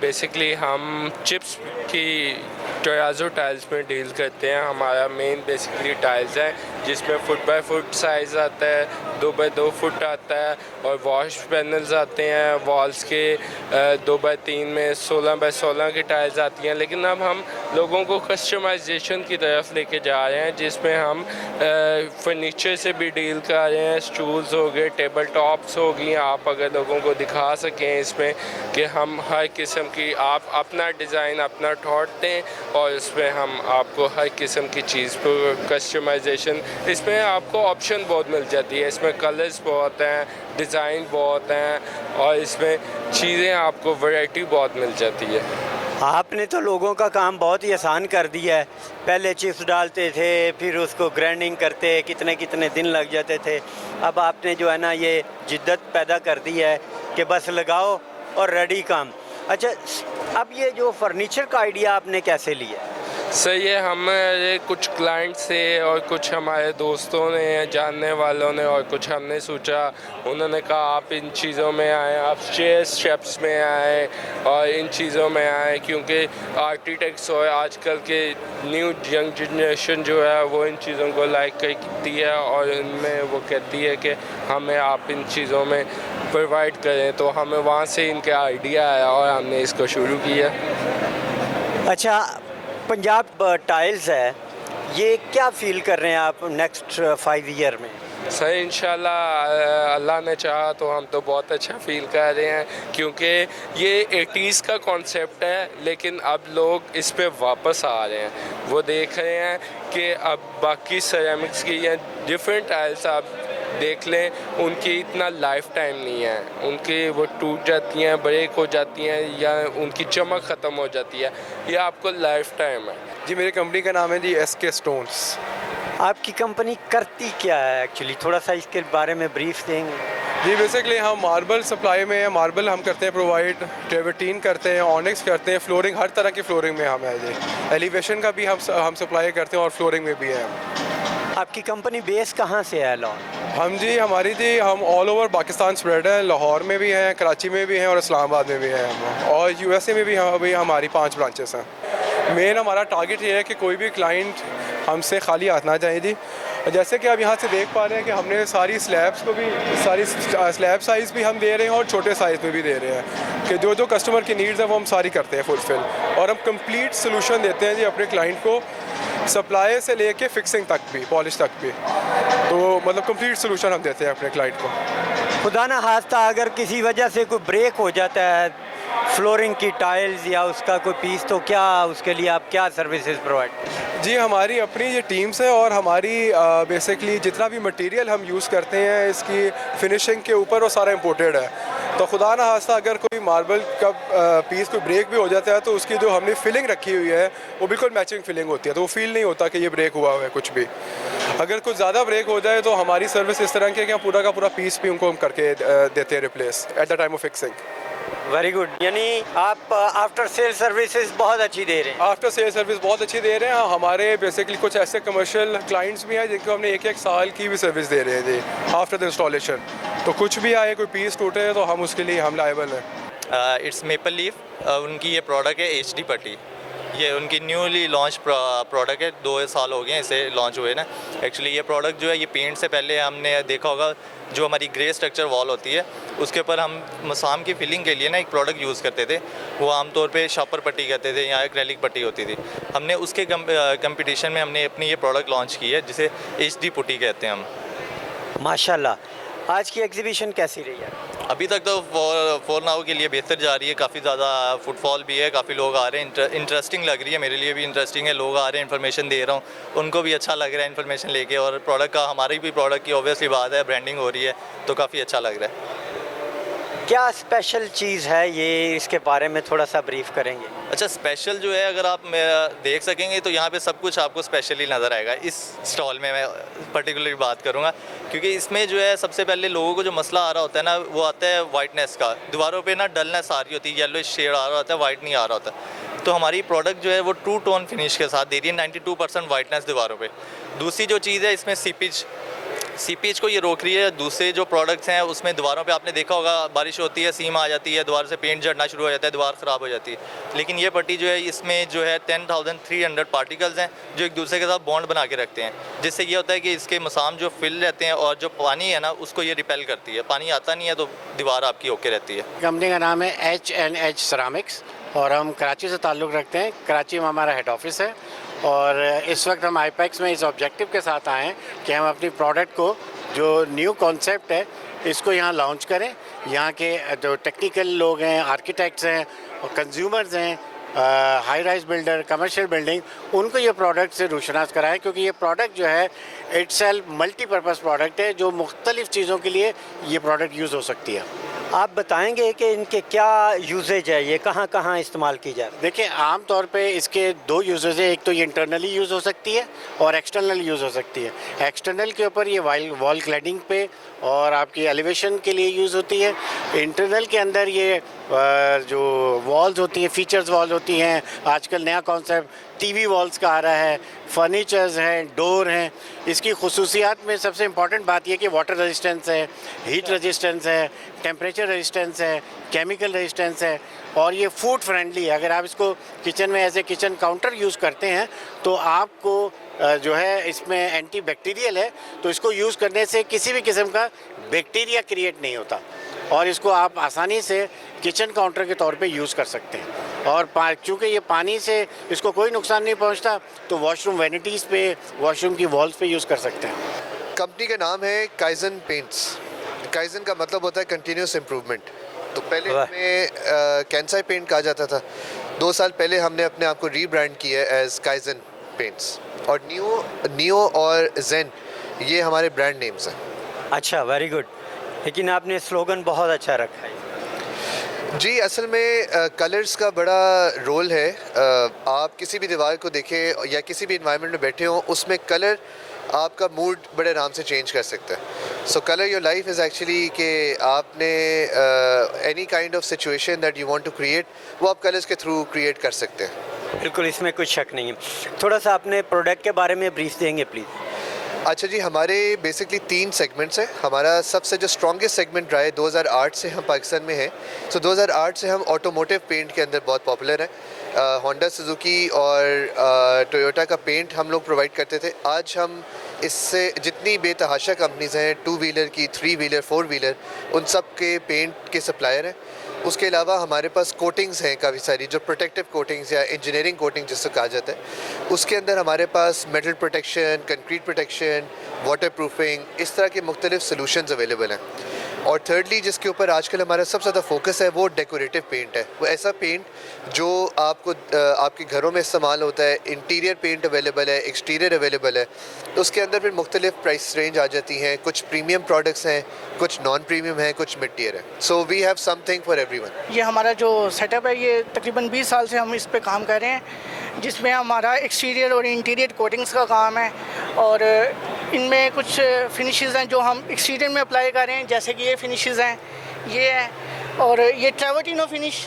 Basically हम chips की टोयाज़ो tiles में डील करते हैं। हमारा मेन बेसिकली टाइल्स है जिसमें फुट बाय फुट साइज़ आता है, 2 बाय 2 फुट आता है और वॉश पैनल्स आते हैं वॉल्स के 2 बाय 3 में 16 बाय 16 की टाइल्स आती हैं। लेकिन अब हम लोगों को कस्टमाइजेशन की तरफ लेके जा रहे हैं जिसमें हम फर्नीचर से भी डील कर रहे हैं। स्टूल्स हो गए, टेबल टॉप्स हो गई, आप अगर लोगों को दिखा सकें इसमें कि हम हर किस्म की आप अपना डिज़ाइन अपना थॉट दें और इसमें हम आपको हर किस्म की चीज़ पर कस्टमाइजेशन, इसमें आपको ऑप्शन बहुत मिल जाती है। इसमें कलर्स बहुत हैं, डिज़ाइन बहुत हैं और इसमें चीज़ें आपको वैरायटी बहुत मिल जाती है। आपने तो लोगों का काम बहुत ही आसान कर दिया है। पहले चिप्स डालते थे, फिर उसको ग्राइंडिंग करते कितने कितने दिन लग जाते थे। अब आपने जो है ना ये जिद्दत पैदा कर दी है कि बस लगाओ और रेडी काम। अच्छा, अब ये जो फर्नीचर का आइडिया आपने कैसे लिया? सही है, हमारे कुछ क्लाइंट से और कुछ हमारे दोस्तों ने, जानने वालों ने और कुछ हमने सोचा, उन्होंने कहा आप इन चीज़ों में आएँ, आप चेयर्स शेप्स में आएँ और इन चीज़ों में आएँ क्योंकि आर्किटेक्ट्स और आजकल के न्यू यंग जनरेशन जो है वो इन चीज़ों को लाइक करती है और इनमें वो कहती है कि हमें आप इन चीज़ों में प्रोवाइड करें। तो हमें वहाँ से इनका आइडिया आया और हमने इसको शुरू किया। अच्छा, पंजाब टाइल्स है, ये क्या फील कर रहे हैं आप नेक्स्ट 5 ईयर में? सही, इंशाल्लाह अल्लाह ने चाहा तो हम तो बहुत अच्छा फील कर रहे हैं क्योंकि ये 80s का कॉन्सेप्ट है लेकिन अब लोग इस पे वापस आ रहे हैं। वो देख रहे हैं कि अब बाकी सेरेमिक्स की या डिफरेंट टाइल्स आप देख लें, उनकी इतना लाइफ टाइम नहीं है, उनकी वो टूट जाती हैं, ब्रेक हो जाती हैं या उनकी चमक ख़त्म हो जाती है। ये आपको लाइफ टाइम है। जी, मेरी कंपनी का नाम है जी SK स्टोन्स। आपकी कंपनी करती क्या है एक्चुअली, थोड़ा सा इसके बारे में ब्रीफ देंगे? जी, बेसिकली हम मार्बल सप्लाई में हैं, मार्बल हम करते हैं प्रोवाइड, ट्रेवर्टीन करते हैं, ऑनिक्स करते हैं, फ्लोरिंग, हर तरह की फ्लोरिंग में हम है जी। एलिवेशन का भी हम सप्लाई करते हैं और फ्लोरिंग में भी हैं हम। आपकी कंपनी बेस कहाँ से है लाहौर? हम ऑल ओवर पाकिस्तान स्प्रेड है, लाहौर में भी हैं, कराची में भी हैं और इस्लामाबाद में भी हैं हम, और USA में भी अभी हमारी 5 ब्रांचेस हैं। मेन हमारा टारगेट ये है कि कोई भी क्लाइंट हमसे खाली हाथ ना जाए जी। जैसे कि आप यहाँ से देख पा रहे हैं कि हमने सारी स्लैब्स को भी, सारी स्लैब साइज़ भी हम दे रहे हैं और छोटे साइज़ में भी दे रहे हैं कि जो जो कस्टमर की नीड्स है वो हम सारी करते हैं फुलफिल, और हम कंप्लीट सोल्यूशन देते हैं जी अपने क्लाइंट को, सप्लाई से लेके फिक्सिंग तक भी, पॉलिश तक भी। तो मतलब कंप्लीट सोल्यूशन हम देते हैं अपने क्लाइंट को। खुदा ना खास्ता अगर किसी वजह से कोई ब्रेक हो जाता है फ्लोरिंग की टाइल्स या उसका कोई पीस, तो क्या उसके लिए आप क्या सर्विसेज प्रोवाइड? जी, हमारी अपनी ये टीम्स है और हमारी बेसिकली जितना भी मटेरियल हम यूज़ करते हैं इसकी फिनिशिंग के ऊपर वो सारा इम्पोर्टेड है। तो खुदा ना खास्ता अगर कोई मार्बल का पीस कोई ब्रेक भी हो जाता है तो उसकी जो हमने फिलिंग रखी हुई है वो बिल्कुल मैचिंग फिलिंग होती है, तो वो फील नहीं होता कि ये ब्रेक हुआ है कुछ भी। अगर कुछ ज़्यादा ब्रेक हो जाए तो हमारी सर्विस इस तरह की है कि हम पूरा का पूरा पीस भी उनको हम करके देते हैं replace at the time of fixing. Very good, यानी आप आफ्टर सेल सर्विसेज बहुत अच्छी दे रहे हैं। आफ्टर सेल सर्विस बहुत अच्छी दे रहे हैं। हमारे बेसिकली कुछ ऐसे कमर्शियल क्लाइंट्स भी हैं जिनको हमने 1-1 साल की भी सर्विस दे रहे हैं जी आफ्टर द इंस्टॉलेशन। तो कुछ भी आए, कोई पीस टूटे तो हम उसके लिए हम लायबल हैं। इट्स मेपल लीफ, उनकी ये प्रोडक्ट है HD पट्टी। ये उनकी न्यूली लॉन्च प्रोडक्ट है, 2 साल हो गए हैं इसे लॉन्च हुए ना। एक्चुअली ये प्रोडक्ट जो है ये पेंट से पहले हमने देखा होगा, जो हमारी ग्रे स्ट्रक्चर वॉल होती है उसके ऊपर हम मसाम की फिलिंग के लिए ना एक प्रोडक्ट यूज़ करते थे, वो आमतौर पे शापर पट्टी कहते थे या एक्रेलिक पट्टी होती थी। हमने उसके कंपटीशन में हमने अपनी ये प्रोडक्ट लॉन्च की है जिसे HD पुट्टी कहते हैं हम। माशाल्लाह, आज की एग्जीबिशन कैसी रही है? अभी तक तो फॉर नाउ के लिए बेहतर जा रही है, काफ़ी ज़्यादा फुटफॉल भी है, काफ़ी लोग आ रहे हैं, इंटरेस्टिंग लग रही है, मेरे लिए भी इंटरेस्टिंग है। लोग आ रहे हैं, इन्फॉर्मेशन दे रहा हूँ, उनको भी अच्छा लग रहा है इन्फॉर्मेशन लेके, और प्रोडक्ट का, हमारी भी प्रोडक्ट की ऑब्वियसली बात है, ब्रांडिंग हो रही है तो काफ़ी अच्छा लग रहा है। क्या स्पेशल चीज़ है ये, इसके बारे में थोड़ा सा ब्रीफ करेंगे? अच्छा, स्पेशल जो है अगर आप देख सकेंगे तो यहाँ पे सब कुछ आपको स्पेशल ही नज़र आएगा। इस स्टॉल में मैं पर्टिकुलरली बात करूँगा क्योंकि इसमें जो है सबसे पहले लोगों को जो मसला आ रहा होता है ना वो आता है वाइटनेस का, दीवारों पे ना डलनेस आ रही होती है, येलो शेड आ रहा होता है, वाइट नहीं आ रहा होता। तो हमारी प्रोडक्ट जो है वो ट्रू टोन फिनिश के साथ दे रही है, 92% वाइटनेस दीवारों पे। दूसरी जो चीज़ है इसमें सीपेज सीपेज को ये रोक रही है। दूसरे जो प्रोडक्ट्स हैं उसमें दीवारों पे आपने देखा होगा, बारिश होती है, सीम आ जाती है, दीवार से पेंट झड़ना शुरू हो जाता है, दीवार ख़राब हो जाती है। लेकिन ये पट्टी जो है, इसमें जो है 10,300 पार्टिकल्स हैं जो एक दूसरे के साथ बॉन्ड बना के रखते हैं, जिससे ये होता है कि इसके मसाम जो फिल रहते हैं और जो पानी है ना उसको ये रिपेल करती है। पानी आता नहीं है तो दीवार आपकी ओके रहती है। कंपनी का नाम है H&H सेरामिक्स और हम कराची से ताल्लुक़ रखते हैं। कराची में हमारा हेड ऑफिस है और इस वक्त हम आईपैक्स में इस ऑब्जेक्टिव के साथ आए हैं कि हम अपनी प्रोडक्ट को, जो न्यू कॉन्सेप्ट है, इसको यहाँ लॉन्च करें। यहाँ के जो टेक्निकल लोग हैं, आर्किटेक्ट्स हैं और कंज्यूमर्स हैं, high rise builder, commercial building, उनको ये प्रोडक्ट से रूशनास कराएं, क्योंकि ये प्रोडक्ट जो है इटसेल्फ मल्टीपर्पज़ प्रोडक्ट है, जो मुख्तलिफ़ चीज़ों के लिए ये प्रोडक्ट यूज़ हो सकती है। आप बताएंगे कि इनके क्या यूजेज है, ये कहाँ कहाँ इस्तेमाल की जाए? देखिए, आम तौर पे इसके दो यूजेज है। एक तो ये इंटरनली यूज़ हो सकती है और एक्सटर्नल यूज़ हो सकती है। एक्सटर्नल के ऊपर ये वॉल क्लैडिंग पे और आपकी एलिवेशन के लिए यूज़ होती है। इंटरनल के अंदर ये जो वॉल्स होती हैं, फीचर्स वॉल होती हैं, आजकल नया कॉन्सेप्ट टीवी वॉल्स का आ रहा है, फर्नीचर्स हैं, डोर हैं। इसकी खुसूसियात में सबसे इम्पॉर्टेंट बात यह कि वाटर रेजिस्टेंस है, हीट रेजिस्टेंस है, टेम्परेचर रेजिस्टेंस है, केमिकल रेजिस्टेंस है और ये फूड फ्रेंडली है। अगर आप इसको किचन में as a kitchen counter use करते हैं तो आपको जो है इसमें एंटी बैक्टीरियल है, तो इसको यूज़ करने से किसी भी किस्म का बैक्टीरिया क्रिएट नहीं होता और इसको आप आसानी से किचन काउंटर के तौर पे यूज़ कर सकते हैं। और चूँकि ये पानी से इसको कोई नुकसान नहीं पहुंचता, तो वॉशरूम वैनिटीज़ पे, वॉशरूम की वॉल्स पे यूज़ कर सकते हैं। कंपनी का नाम है काइजन पेंट्स। काइजन का मतलब होता है कंटिन्यूस इम्प्रूवमेंट। तो पहले हमें कैंसाई पेंट कहा जाता था। 2 साल पहले हमने अपने आप को रीब्रांड किया एज काइजन पेंट्स और नियो और जेन ये हमारे ब्रांड नेम्स हैं। अच्छा, वेरी गुड। लेकिन आपने स्लोगन बहुत अच्छा रखा है। जी, असल में कलर्स का बड़ा रोल है। आप किसी भी दीवार को देखें या किसी भी इन्वायरमेंट में बैठे हों, उसमें कलर आपका मूड बड़े आराम से चेंज कर सकता है। So colour your life is actually कि आपने any kind of situation that you want to create, वो आप कलर्स के थ्रू क्रिएट कर सकते हैं। बिल्कुल, इसमें कुछ शक नहीं है। थोड़ा सा अपने प्रोडक्ट के बारे में ब्रीफ देंगे प्लीज़? अच्छा जी, हमारे बेसिकली 3 सेगमेंट्स हैं। हमारा सबसे जो स्ट्रॉन्गेस्ट सेगमेंट रहा है 2008 से हम पाकिस्तान में हैं। सो 2008 से हम ऑटोमोटिव पेंट के अंदर बहुत पॉपुलर हैं। होंडा, सुजुकी और टोयोटा का पेंट हम लोग प्रोवाइड करते थे। आज हम इससे जितनी बेतहाशा कंपनीज़ हैं, 2 व्हीलर की, 3 व्हीलर, 4 व्हीलर, उन सब के पेंट के सप्लायर हैं। उसके अलावा हमारे पास कोटिंग्स हैं काफ़ी सारी, जो प्रोटेक्टिव कोटिंग्स या इंजीनियरिंग कोटिंग जिसको कहा जाता है। उसके अंदर हमारे पास metal protection, concrete protection, waterproofing, इस तरह के मुख्तलिफ सोल्यूशंस अवेलेबल हैं। और थर्डली जिसके ऊपर आजकल हमारा सबसे ज़्यादा फोकस है वो डेकोरेटिव पेंट है। वो ऐसा पेंट जो आपको आपके घरों में इस्तेमाल होता है। इंटीरियर पेंट अवेलेबल है, एक्सटीरियर अवेलेबल है। तो उसके अंदर फिर मुख्तलिफ प्राइस रेंज आ जाती हैं। कुछ प्रीमियम प्रोडक्ट्स हैं, कुछ नॉन प्रीमियम हैं, कुछ मिड टियर है। So we have something for everyone. ये हमारा जो सेटअप है, ये तकरीबन 20 साल से हम इस पे काम कर रहे हैं, जिसमें हमारा एक्सटीरियर और इंटीरियर कोटिंग्स का काम है और इनमें कुछ फिनिशेस हैं जो हम एक्सटीरियर में अप्लाई कर रहे हैं, जैसे कि ये फिनिशेस हैं, ये है, और ये travertino finish,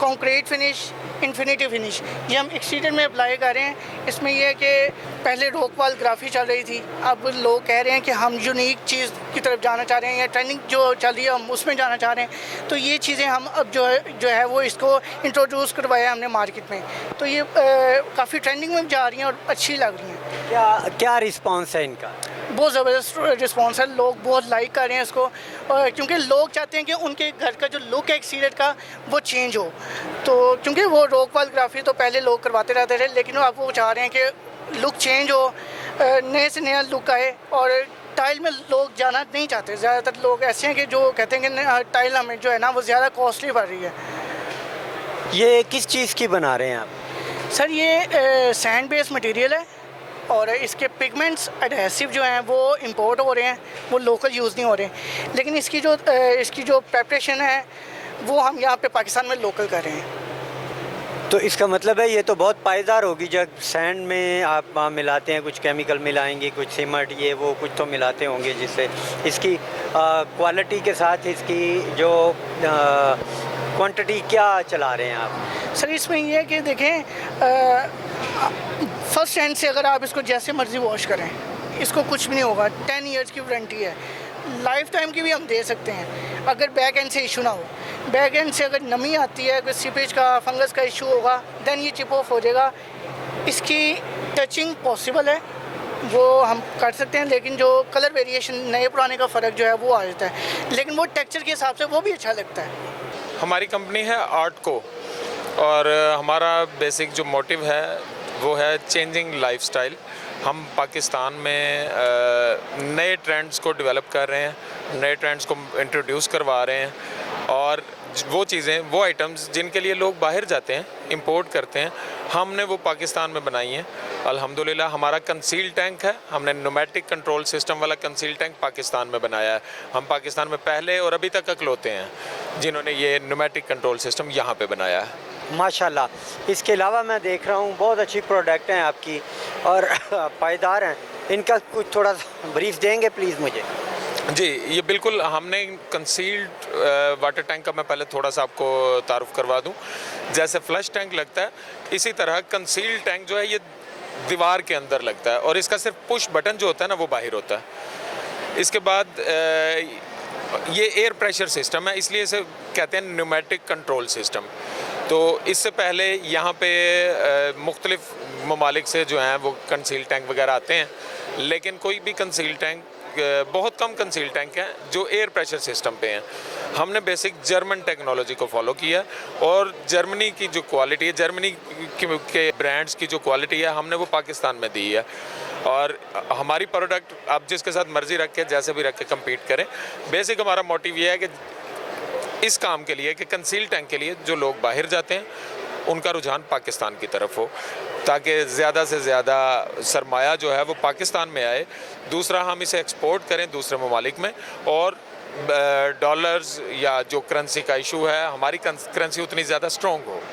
concrete finish, infinity finish, ये हम एक्सटीरियर में अप्लाई कर रहे हैं। इसमें यह है कि पहले रॉक वॉल ग्राफी चल रही थी, अब लोग कह रहे हैं कि हम यूनिक चीज़ की तरफ जाना चाह रहे हैं या ट्रेंडिंग जो चल रही है हम उसमें जाना चाह रहे हैं। तो ये चीज़ें हम अब जो है वो इसको इंट्रोड्यूस करवाया हमने मार्केट में। तो ये काफ़ी ट्रेंडिंग में जा रही हैं और अच्छी लग रही हैं। क्या रिस्पॉन्स है इनका? बहुत ज़बरदस्त रिस्पॉन्स है, लोग बहुत लाइक कर रहे हैं इसको, क्योंकि लोग चाहते हैं कि उनके घर का जो लुक है एक्सटीरियर का वो चेंज हो। तो क्योंकि वो रॉक वॉल ग्राफी तो पहले लोग करवाते रहते थे, लेकिन अब वो चाह रहे हैं कि लुक चेंज हो, नए से नया लुक आए। और टाइल में लोग जाना नहीं चाहते। ज़्यादातर लोग ऐसे हैं कि जो कहते हैं कि टाइल हमें जो है ना वो ज़्यादा कॉस्टली पड़ रही है। ये किस चीज़ की बना रहे हैं आप? सर, ये सैंड बेस्ड मटेरियल है और इसके पिगमेंट्स एडहेसिव जो हैं वो इंपोर्ट हो रहे हैं, वो लोकल यूज़ नहीं हो रहे हैं। लेकिन इसकी जो प्रेपरेशन है वो हम यहाँ पे पाकिस्तान में लोकल कर रहे हैं। तो इसका मतलब है ये तो बहुत पायदार होगी। जब सैंड में आप मिलाते हैं, कुछ केमिकल मिलाएंगे, कुछ सीमेंट, ये वो कुछ तो मिलाते होंगे, जिससे इसकी क्वालिटी के साथ इसकी जो क्वांटिटी क्या चला रहे हैं आप? सर, इसमें ये है कि देखें, फर्स्ट हैंड से अगर आप इसको जैसे मर्ज़ी वॉश करें, इसको कुछ भी नहीं होगा। 10 इयर्स की वारंटी है, लाइफ टाइम की भी हम दे सकते हैं अगर बैक एंड से इशू ना हो। बैक एंड से अगर नमी आती है, कोई सीपेज का फंगस का इशू होगा, देन ये चिप ऑफ हो जाएगा। इसकी टचिंग पॉसिबल है, वो हम कर सकते हैं, लेकिन जो कलर वेरिएशन नए पुराने का फ़र्क जो है वो आ जाता है, लेकिन वो टेक्सचर के हिसाब से वो भी अच्छा लगता है। हमारी कंपनी है आर्टको और हमारा बेसिक जो मोटिव है वो है चेंजिंग लाइफस्टाइल। हम पाकिस्तान में नए ट्रेंड्स को डेवलप कर रहे हैं, नए ट्रेंड्स को इंट्रोड्यूस करवा रहे हैं और वो चीज़ें, वो आइटम्स जिनके लिए लोग बाहर जाते हैं, इंपोर्ट करते हैं, हमने वो पाकिस्तान में बनाई हैं। अल्हम्दुलिल्लाह हमारा कंसील टैंक है, हमने न्यूमेटिक कंट्रोल सिस्टम वाला कंसील टैंक पाकिस्तान में बनाया है। हम पाकिस्तान में पहले और अभी तक अकलौते हैं जिन्होंने ये न्यूमेटिक कंट्रोल सिस्टम यहाँ पे बनाया है। माशाल्लाह। इसके अलावा मैं देख रहा हूँ बहुत अच्छी प्रोडक्ट हैं आपकी और पायदार हैं। इनका कुछ थोड़ा ब्रीफ देंगे प्लीज़ मुझे? जी, ये बिल्कुल हमने कंसील्ड वाटर टैंक का मैं पहले थोड़ा सा आपको तारुफ करवा दूं। जैसे फ्लश टैंक लगता है, इसी तरह कंसील्ड टैंक जो है ये दीवार के अंदर लगता है और इसका सिर्फ पुश बटन जो होता है ना वो बाहर होता है। इसके बाद ये एयर प्रेशर सिस्टम है, इसलिए इसे कहते हैं न्यूमेटिक कंट्रोल सिस्टम। तो इससे पहले यहाँ पे मुख्तलिफ ममालिक से जो हैं वो कंसील टैंक वगैरह आते हैं, लेकिन कोई भी कंसील टैंक, बहुत कम कंसील टैंक हैं जो एयर प्रेशर सिस्टम पे हैं। हमने बेसिक जर्मन टेक्नोलॉजी को फॉलो किया और जर्मनी की जो क्वालिटी है, जर्मनी के ब्रांड्स की जो क्वालिटी है, हमने वो पाकिस्तान में दी है। और हमारी प्रोडक्ट आप जिसके साथ मर्जी रख के, जैसे भी रख के कम्पीट करें। बेसिक हमारा मोटिव ये है कि इस काम के लिए, कि कंसील टैंक के लिए जो लोग बाहर जाते हैं उनका रुझान पाकिस्तान की तरफ हो, ताकि ज़्यादा से ज़्यादा सरमाया जो है वो पाकिस्तान में आए। दूसरा, हम इसे एक्सपोर्ट करें दूसरे ममालिक में, और डॉलर्स या जो करेंसी का इशू है, हमारी करेंसी उतनी ज़्यादा स्ट्रॉन्ग हो।